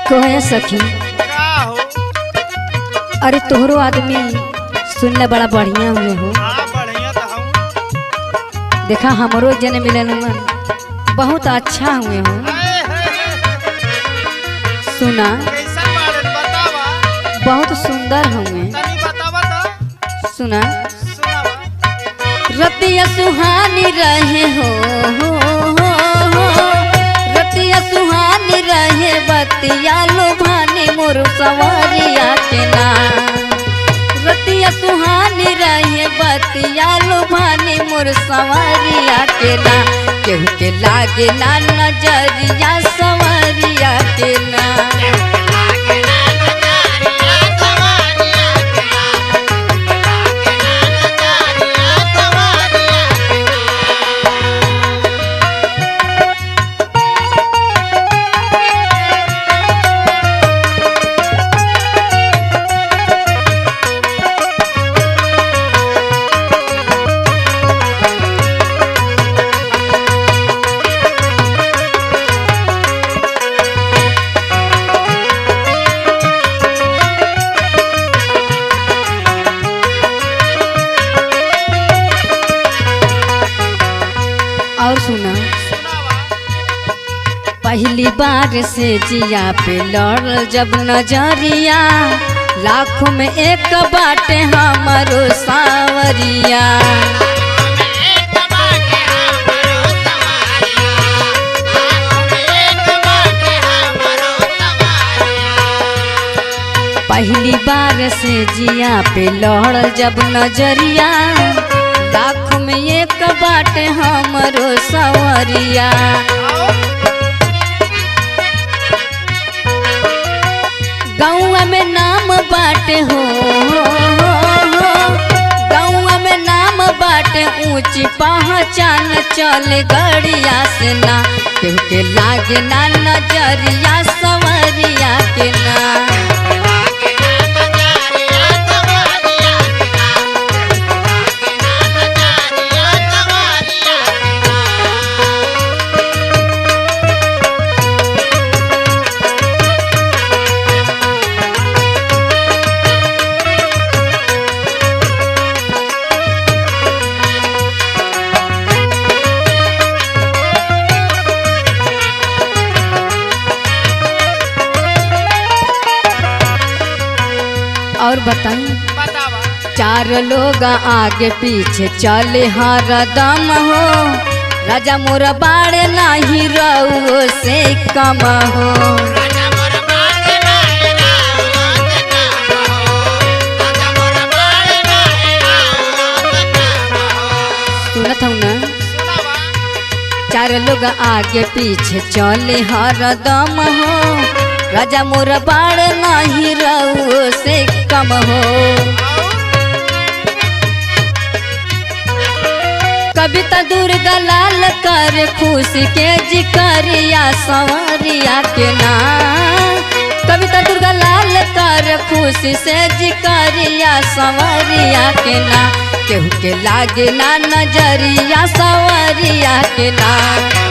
कहे सखी का हो? अरे तोहरो आदमी सुनने बड़ा बढ़िया हुए हो। हाँ बढ़िया तो हम। देखा हमरो जन मिलन मन बहुत अच्छा हुए हो। सुना कैसा बारे बतावा? बहुत सुंदर हुए। तनी बतावा तो। सुना सुनावा। रतिया सुहानी रहे हो, रतिया सुहानी रहे बतिया लुभानी मोर सवारिया के नाम। रतिया सुहानी रहे बतिया लुभानी मोर सवारिया के नाम। केहू के लागे ना नजरिया सवारिया के नाम। और सुना सुनावा। पहली बार से जिया पे लड़ जब नजरिया लाखों में एक बाटे हमारो सावरिया। पहली बार से जिया पे लड़ जब नजरिया लाखों में एक बाटे हमारो सवरिया। गौआ में नाम बाटे हो, गौआ में नाम बाटे ऊंची पहचान चले गड़िया से ना। केहू के लागे ना नजरिया सवरिया के ना। और बताई बतावा। चार लोग आगे पीछे चले हर दम हो। राजा मोर बाड़े नहीं रहो से कम हो। सुनत हूँ ना। सुनावा। चार लोग आगे पीछे चले हर दम हो। राजा मोर बाड़ नहीं रहो से कम हो। कविता दुर्गा लाल कर खुशी के जिकरिया सवरिया के नाम। कविता दुर्गा लाल कर खुशी से जिकरिया सवरिया के नाम। केहू के लागे ना नजरिया सवरिया के नाम।